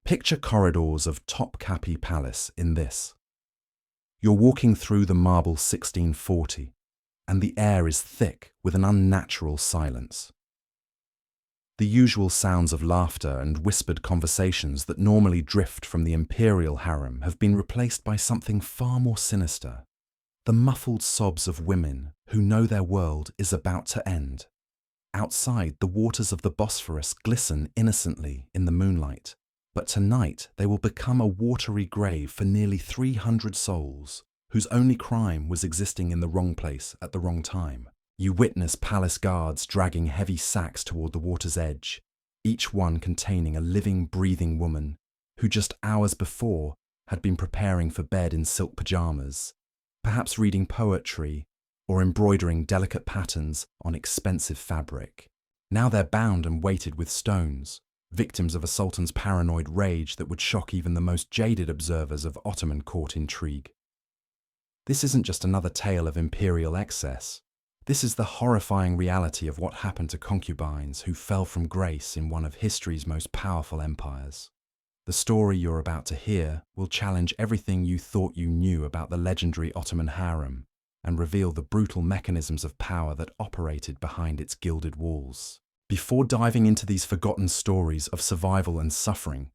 Picture corridors of Topkapi Palace in this. You're walking through the marble 1640, and the air is thick with an unnatural silence. The usual sounds of laughter and whispered conversations that normally drift from the imperial harem have been replaced by something far more sinister: the muffled sobs of women who know their world is about to end. Outside, the waters of the Bosphorus glisten innocently in the moonlight, but tonight they will become a watery grave for nearly 300 souls whose only crime was existing in the wrong place at the wrong time. You witness palace guards dragging heavy sacks toward the water's edge, each one containing a living, breathing woman who just hours before had been preparing for bed in silk pajamas, perhaps reading poetry or embroidering delicate patterns on expensive fabric. Now they're bound and weighted with stones, victims of a sultan's paranoid rage that would shock even the most jaded observers of Ottoman court intrigue. This isn't just another tale of imperial excess. This is the horrifying reality of what happened to concubines who fell from grace in one of history's most powerful empires. The story you're about to hear will challenge everything you thought you knew about the legendary Ottoman harem and reveal the brutal mechanisms of power that operated behind its gilded walls. Before diving into these forgotten stories of survival and suffering,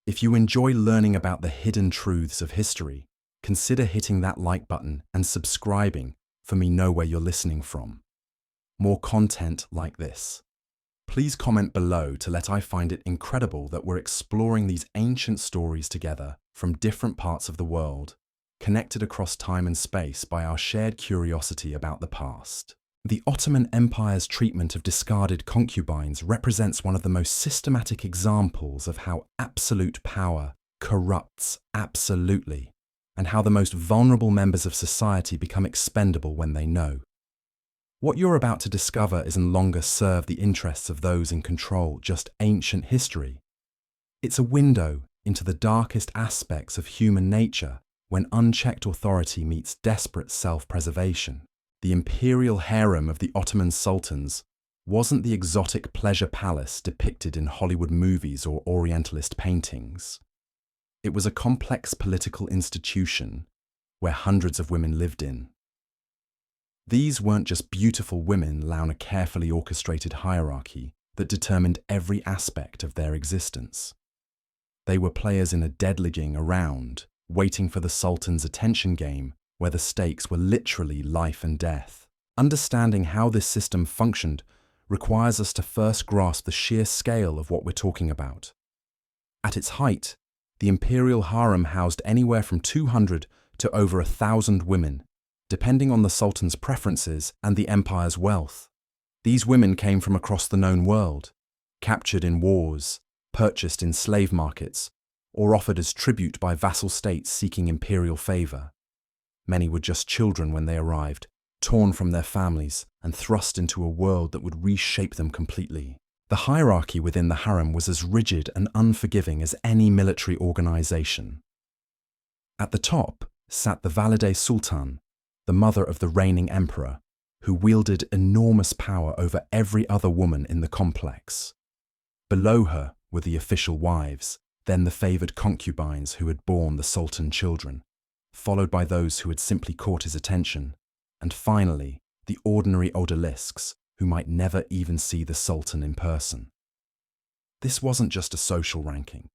if you enjoy learning about the hidden truths of history, consider hitting that like button and subscribing for me know where you're listening from. More content like this. Please comment below to let I find it incredible that we're exploring these ancient stories together from different parts of the world, connected across time and space by our shared curiosity about the past. The Ottoman Empire's treatment of discarded concubines represents one of the most systematic examples of how absolute power corrupts absolutely, and how the most vulnerable members of society become expendable when they know. What you're about to discover isn't longer serve the interests of those in control, just ancient history. It's a window into the darkest aspects of human nature when unchecked authority meets desperate self-preservation. The imperial harem of the Ottoman Sultans wasn't the exotic pleasure palace depicted in Hollywood movies or Orientalist paintings. It was a complex political institution where hundreds of women lived in. These weren't just beautiful women down a carefully orchestrated hierarchy that determined every aspect of their existence. They were players in a deadly game around, waiting for the Sultan's attention game, where the stakes were literally life and death. Understanding how this system functioned requires us to first grasp the sheer scale of what we're talking about. At its height, the imperial harem housed anywhere from 200 to over 1,000 women, depending on the Sultan's preferences and the empire's wealth. These women came from across the known world, captured in wars, purchased in slave markets, or offered as tribute by vassal states seeking imperial favor. Many were just children when they arrived, torn from their families and thrust into a world that would reshape them completely. The hierarchy within the harem was as rigid and unforgiving as any military organization. At the top sat the Valide Sultan, the mother of the reigning emperor, who wielded enormous power over every other woman in the complex. Below her were the official wives, then the favored concubines who had borne the Sultan children, followed by those who had simply caught his attention, and finally, the ordinary odalisques who might never even see the Sultan in person. This wasn't just a social ranking.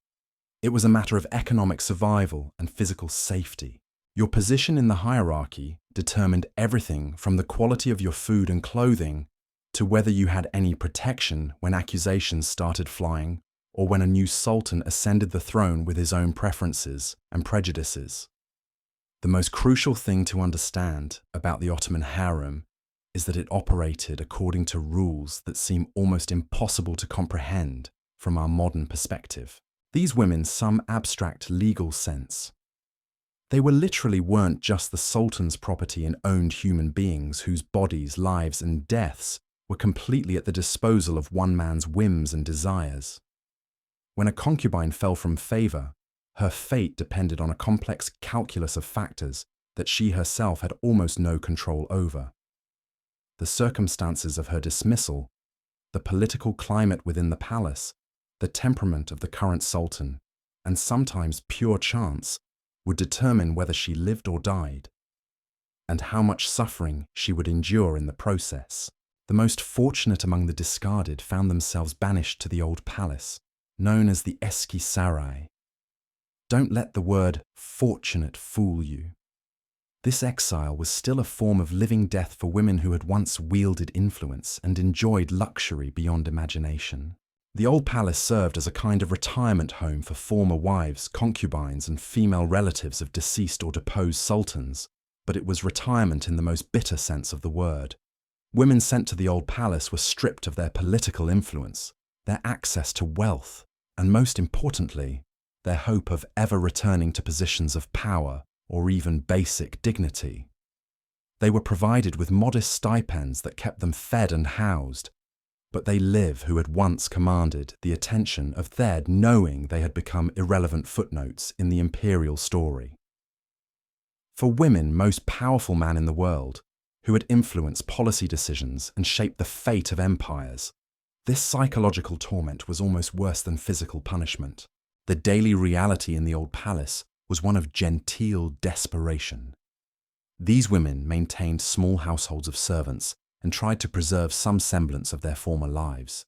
It was a matter of economic survival and physical safety. Your position in the hierarchy determined everything from the quality of your food and clothing to whether you had any protection when accusations started flying or when a new sultan ascended the throne with his own preferences and prejudices. The most crucial thing to understand about the Ottoman harem is that it operated according to rules that seem almost impossible to comprehend from our modern perspective. These women some abstract legal sense. They literally weren't just the Sultan's property and owned human beings whose bodies, lives, and deaths were completely at the disposal of one man's whims and desires. When a concubine fell from favor, her fate depended on a complex calculus of factors that she herself had almost no control over. The circumstances of her dismissal, the political climate within the palace, the temperament of the current sultan, and sometimes pure chance, would determine whether she lived or died, and how much suffering she would endure in the process. The most fortunate among the discarded found themselves banished to the old palace, known as the Eski Saray. Don't let the word fortunate fool you. This exile was still a form of living death for women who had once wielded influence and enjoyed luxury beyond imagination. The old palace served as a kind of retirement home for former wives, concubines, and female relatives of deceased or deposed sultans, but it was retirement in the most bitter sense of the word. Women sent to the old palace were stripped of their political influence, their access to wealth, and most importantly, their hope of ever returning to positions of power or even basic dignity. They were provided with modest stipends that kept them fed and housed, but they live who had once commanded the attention of their knowing they had become irrelevant footnotes in the imperial story. For women, most powerful man in the world, who had influenced policy decisions and shaped the fate of empires, this psychological torment was almost worse than physical punishment. The daily reality in the old palace was one of genteel desperation. These women maintained small households of servants and tried to preserve some semblance of their former lives.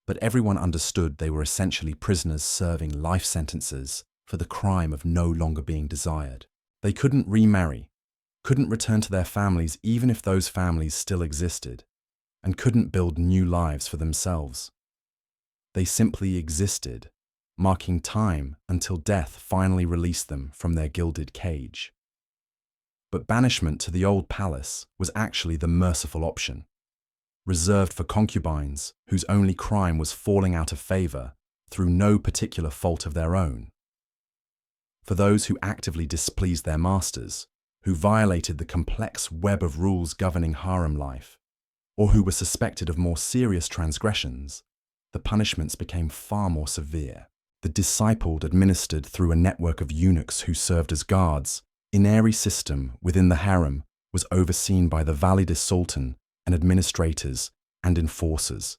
But everyone understood they were essentially prisoners serving life sentences for the crime of no longer being desired. They couldn't remarry, couldn't return to their families even if those families still existed, and couldn't build new lives for themselves. They simply existed, marking time until death finally released them from their gilded cage. But banishment to the old palace was actually the merciful option, reserved for concubines whose only crime was falling out of favor through no particular fault of their own. For those who actively displeased their masters, who violated the complex web of rules governing harem life, or who were suspected of more serious transgressions, the punishments became far more severe. The discipled administered through a network of eunuchs who served as guards. An airy system within the harem was overseen by the valide sultan and administrators and enforcers.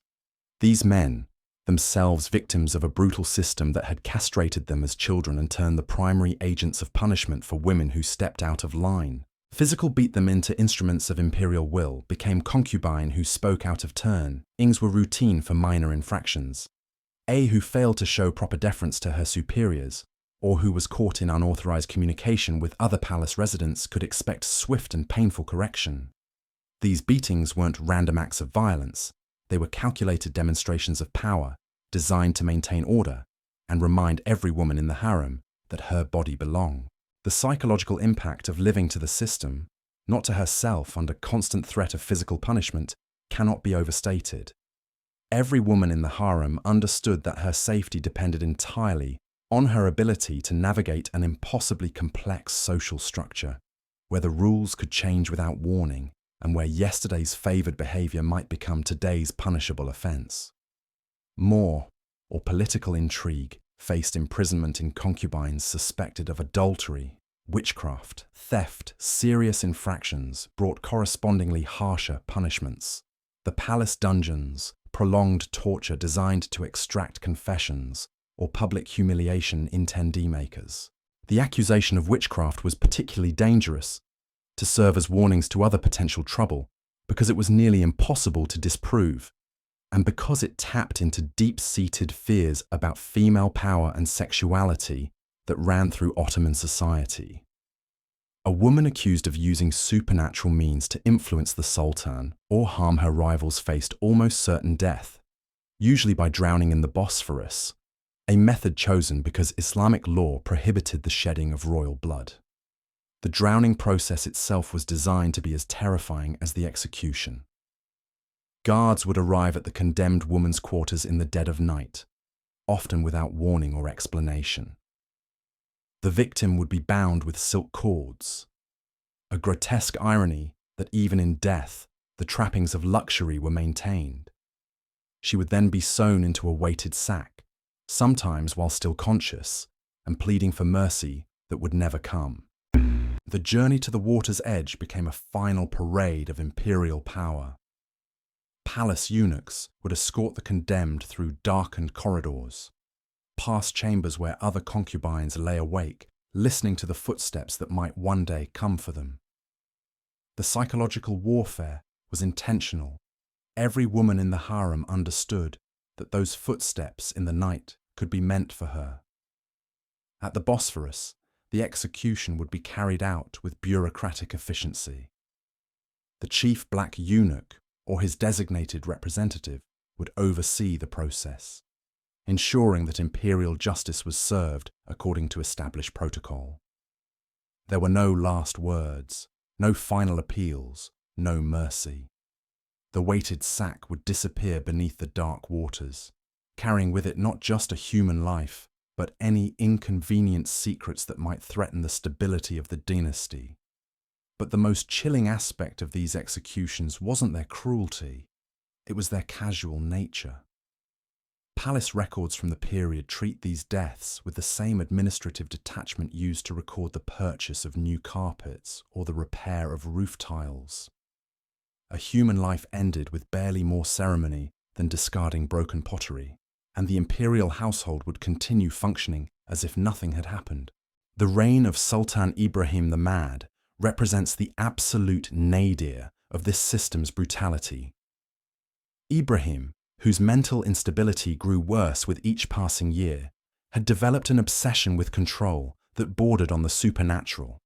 These men, themselves victims of a brutal system that had castrated them as children and turned the primary agents of punishment for women who stepped out of line. Physical beat them into instruments of imperial will, became concubine who spoke out of turn. Ings were routine for minor infractions. A who failed to show proper deference to her superiors, or who was caught in unauthorized communication with other palace residents could expect swift and painful correction. These beatings weren't random acts of violence. They were calculated demonstrations of power, designed to maintain order and remind every woman in the harem that her body belonged. The psychological impact of living to the system, not to herself under constant threat of physical punishment, cannot be overstated. Every woman in the harem understood that her safety depended entirely on her ability to navigate an impossibly complex social structure, where the rules could change without warning and where yesterday's favored behavior might become today's punishable offense. More, or political intrigue, faced imprisonment in concubines suspected of adultery, witchcraft, theft. Serious infractions brought correspondingly harsher punishments. The palace dungeons, prolonged torture designed to extract confessions, or public humiliation intendee makers. The accusation of witchcraft was particularly dangerous, to serve as warnings to other potential trouble, because it was nearly impossible to disprove, and because it tapped into deep-seated fears about female power and sexuality that ran through Ottoman society. A woman accused of using supernatural means to influence the Sultan or harm her rivals faced almost certain death, usually by drowning in the Bosphorus, a method chosen because Islamic law prohibited the shedding of royal blood. The drowning process itself was designed to be as terrifying as the execution. Guards would arrive at the condemned woman's quarters in the dead of night, often without warning or explanation. The victim would be bound with silk cords, a grotesque irony that even in death, the trappings of luxury were maintained. She would then be sewn into a weighted sack, sometimes while still conscious, and pleading for mercy that would never come. The journey to the water's edge became a final parade of imperial power. Palace eunuchs would escort the condemned through darkened corridors. past chambers where other concubines lay awake, listening to the footsteps that might one day come for them. The psychological warfare was intentional. Every woman in the harem understood that those footsteps in the night could be meant for her. At the Bosphorus, the execution would be carried out with bureaucratic efficiency. The chief black eunuch, or his designated representative, would oversee the process, ensuring that imperial justice was served according to established protocol. There were no last words, no final appeals, no mercy. The weighted sack would disappear beneath the dark waters, carrying with it not just a human life, but any inconvenient secrets that might threaten the stability of the dynasty. But the most chilling aspect of these executions wasn't their cruelty, it was their casual nature. Palace records from the period treat these deaths with the same administrative detachment used to record the purchase of new carpets or the repair of roof tiles. A human life ended with barely more ceremony than discarding broken pottery, and the imperial household would continue functioning as if nothing had happened. The reign of Sultan Ibrahim the Mad represents the absolute nadir of this system's brutality. Ibrahim, whose mental instability grew worse with each passing year, had developed an obsession with control that bordered on the supernatural.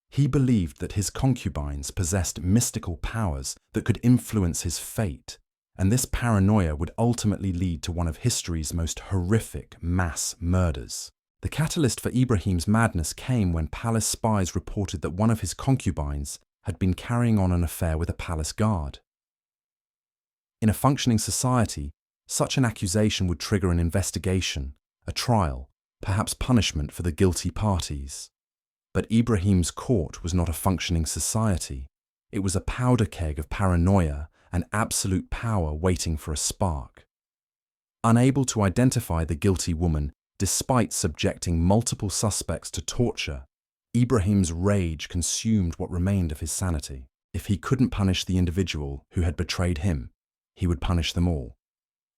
He believed that his concubines possessed mystical powers that could influence his fate, and this paranoia would ultimately lead to one of history's most horrific mass murders. The catalyst for Ibrahim's madness came when palace spies reported that one of his concubines had been carrying on an affair with a palace guard. In a functioning society, such an accusation would trigger an investigation, a trial, perhaps punishment for the guilty parties. But Ibrahim's court was not a functioning society. It was a powder keg of paranoia and absolute power waiting for a spark. Unable to identify the guilty woman, despite subjecting multiple suspects to torture, Ibrahim's rage consumed what remained of his sanity. If he couldn't punish the individual who had betrayed him, he would punish them all.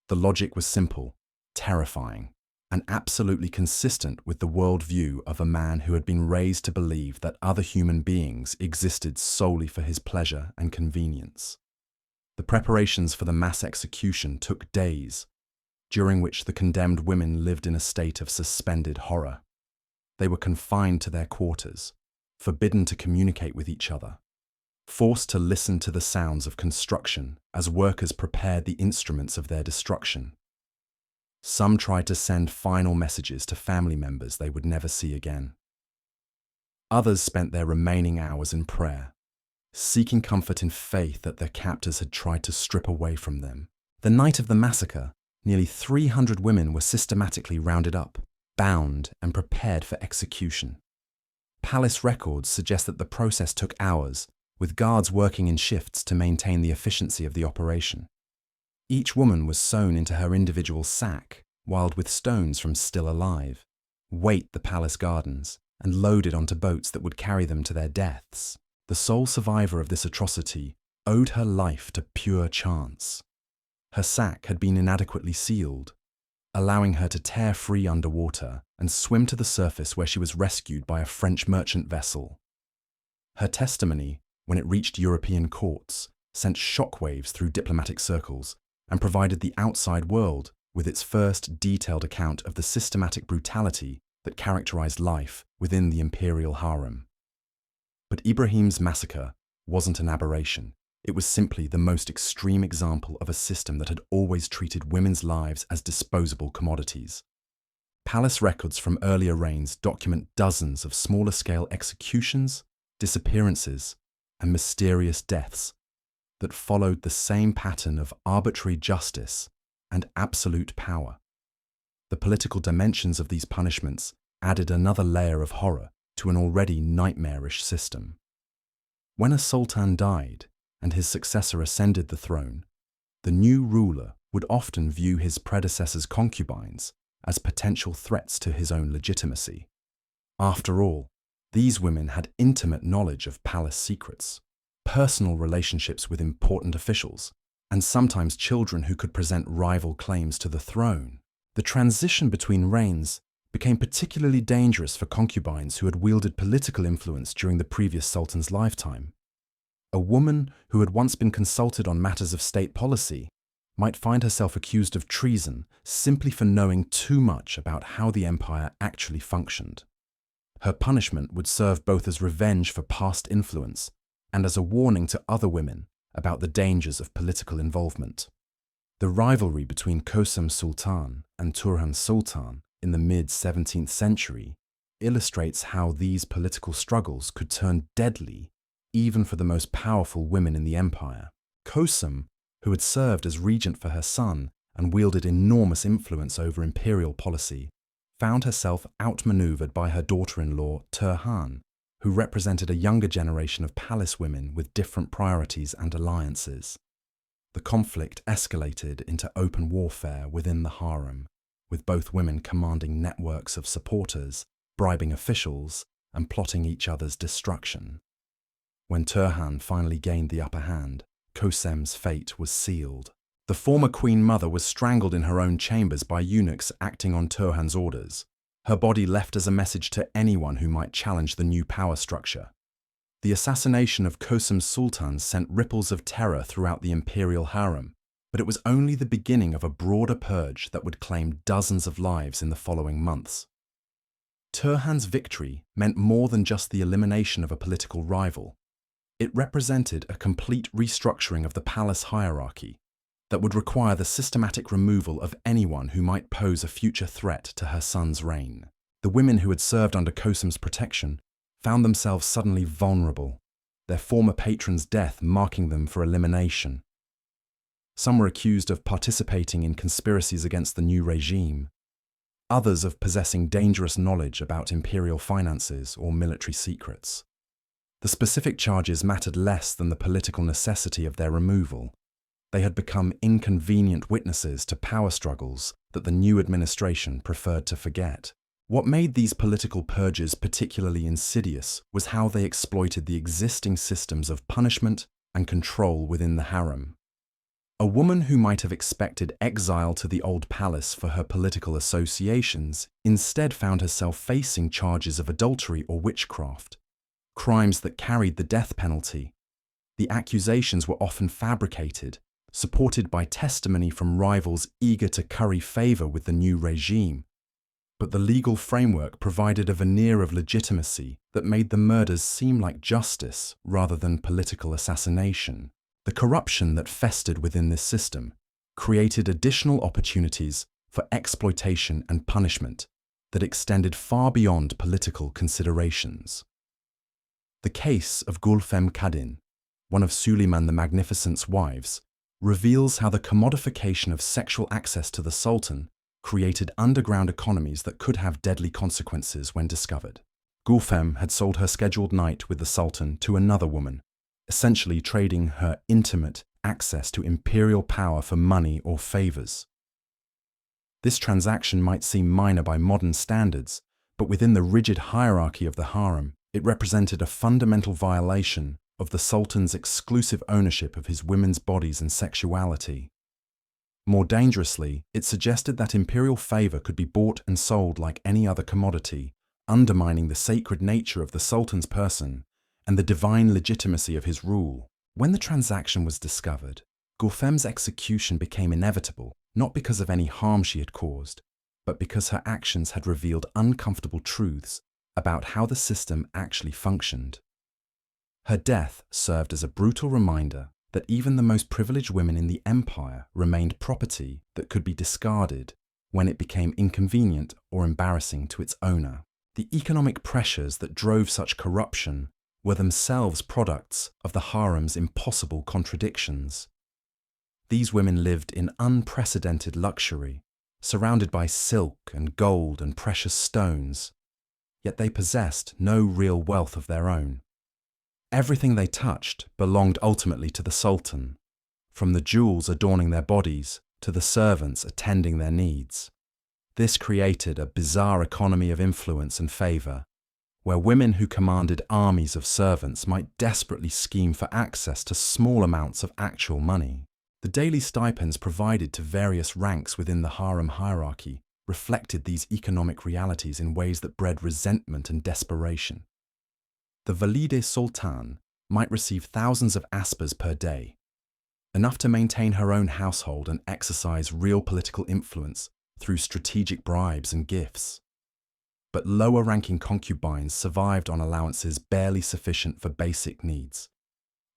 The logic was simple, terrifying, and absolutely consistent with the worldview of a man who had been raised to believe that other human beings existed solely for his pleasure and convenience. The preparations for the mass execution took days, during which the condemned women lived in a state of suspended horror. They were confined to their quarters, forbidden to communicate with each other, forced to listen to the sounds of construction as workers prepared the instruments of their destruction. Some tried to send final messages to family members they would never see again. Others spent their remaining hours in prayer, seeking comfort in faith that their captors had tried to strip away from them. The night of the massacre, nearly 300 women were systematically rounded up, bound, and prepared for execution. Palace records suggest that the process took hours, with guards working in shifts to maintain the efficiency of the operation. Each woman was sewn into her individual sack, wiled with stones from still alive, weighted the palace gardens, and loaded onto boats that would carry them to their deaths. The sole survivor of this atrocity owed her life to pure chance. Her sack had been inadequately sealed, allowing her to tear free underwater and swim to the surface where she was rescued by a French merchant vessel. Her testimony, when it reached European courts, sent shockwaves through diplomatic circles and provided the outside world with its first detailed account of the systematic brutality that characterized life within the imperial harem. But Ibrahim's massacre wasn't an aberration. It was simply the most extreme example of a system that had always treated women's lives as disposable commodities. Palace records from earlier reigns document dozens of smaller-scale executions, disappearances, and mysterious deaths that followed the same pattern of arbitrary justice and absolute power. The political dimensions of these punishments added another layer of horror to an already nightmarish system. When a sultan died and his successor ascended the throne, the new ruler would often view his predecessor's concubines as potential threats to his own legitimacy. After all, these women had intimate knowledge of palace secrets, personal relationships with important officials, and sometimes children who could present rival claims to the throne. The transition between reigns became particularly dangerous for concubines who had wielded political influence during the previous sultan's lifetime. A woman who had once been consulted on matters of state policy might find herself accused of treason simply for knowing too much about how the empire actually functioned. Her punishment would serve both as revenge for past influence and as a warning to other women about the dangers of political involvement. The rivalry between Ottoman Sultan and Turhan Sultan in the mid-17th century illustrates how these political struggles could turn deadly even for the most powerful women in the empire. Kosum, who had served as regent for her son and wielded enormous influence over imperial policy, found herself outmaneuvered by her daughter-in-law Turhan, who represented a younger generation of palace women with different priorities and alliances. The conflict escalated into open warfare within the harem, with both women commanding networks of supporters, bribing officials, and plotting each other's destruction. When Turhan finally gained the upper hand, Kosem's fate was sealed. The former queen mother was strangled in her own chambers by eunuchs acting on Turhan's orders, her body left as a message to anyone who might challenge the new power structure. The assassination of Ottoman Sultans sent ripples of terror throughout the imperial harem, but it was only the beginning of a broader purge that would claim dozens of lives in the following months. Turhan's victory meant more than just the elimination of a political rival. It represented a complete restructuring of the palace hierarchy that would require the systematic removal of anyone who might pose a future threat to her son's reign. The women who had served under Kosem's protection found themselves suddenly vulnerable, their former patron's death marking them for elimination. Some were accused of participating in conspiracies against the new regime, others of possessing dangerous knowledge about imperial finances or military secrets. The specific charges mattered less than the political necessity of their removal. They had become inconvenient witnesses to power struggles that the new administration preferred to forget. What made these political purges particularly insidious was how they exploited the existing systems of punishment and control within the harem. A woman who might have expected exile to the old palace for her political associations instead found herself facing charges of adultery or witchcraft, crimes that carried the death penalty. The accusations were often fabricated, supported by testimony from rivals eager to curry favor with the new regime. But the legal framework provided a veneer of legitimacy that made the murders seem like justice rather than political assassination. The corruption that festered within this system created additional opportunities for exploitation and punishment that extended far beyond political considerations. The case of Gulfem Kadin, one of Suleiman the Magnificent's wives, reveals how the commodification of sexual access to the Sultan created underground economies that could have deadly consequences when discovered. Gulfem had sold her scheduled night with the Sultan to another woman, essentially trading her intimate access to imperial power for money or favors. This transaction might seem minor by modern standards, but within the rigid hierarchy of the harem, it represented a fundamental violation of the Sultan's exclusive ownership of his women's bodies and sexuality. More dangerously, it suggested that imperial favor could be bought and sold like any other commodity, undermining the sacred nature of the Sultan's person and the divine legitimacy of his rule. When the transaction was discovered, Gulfem's execution became inevitable, not because of any harm she had caused, but because her actions had revealed uncomfortable truths about how the system actually functioned. Her death served as a brutal reminder that even the most privileged women in the empire remained property that could be discarded when it became inconvenient or embarrassing to its owner. The economic pressures that drove such corruption were themselves products of the harem's impossible contradictions. These women lived in unprecedented luxury, surrounded by silk and gold and precious stones, yet they possessed no real wealth of their own. Everything they touched belonged ultimately to the Sultan, from the jewels adorning their bodies to the servants attending their needs. This created a bizarre economy of influence and favor, where women who commanded armies of servants might desperately scheme for access to small amounts of actual money. The daily stipends provided to various ranks within the harem hierarchy reflected these economic realities in ways that bred resentment and desperation. The valide sultan might receive thousands of aspers per day, enough to maintain her own household and exercise real political influence through strategic bribes and gifts. But lower-ranking concubines survived on allowances barely sufficient for basic needs,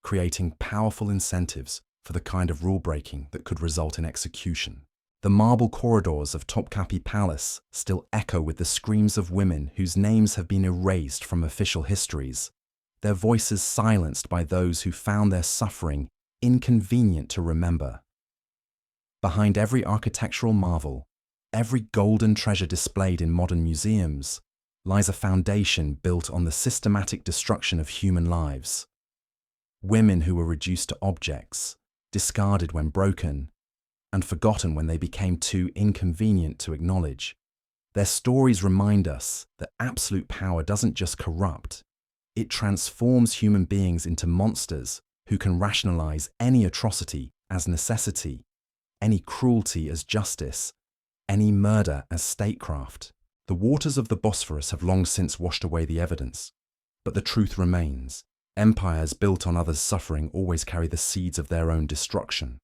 creating powerful incentives for the kind of rule-breaking that could result in execution. The marble corridors of Topkapi Palace still echo with the screams of women whose names have been erased from official histories, their voices silenced by those who found their suffering inconvenient to remember. Behind every architectural marvel, every golden treasure displayed in modern museums, lies a foundation built on the systematic destruction of human lives. Women who were reduced to objects, discarded when broken, and forgotten when they became too inconvenient to acknowledge. Their stories remind us that absolute power doesn't just corrupt, it transforms human beings into monsters who can rationalize any atrocity as necessity, any cruelty as justice, any murder as statecraft. The waters of the Bosphorus have long since washed away the evidence, but the truth remains. Empires built on others' suffering always carry the seeds of their own destruction.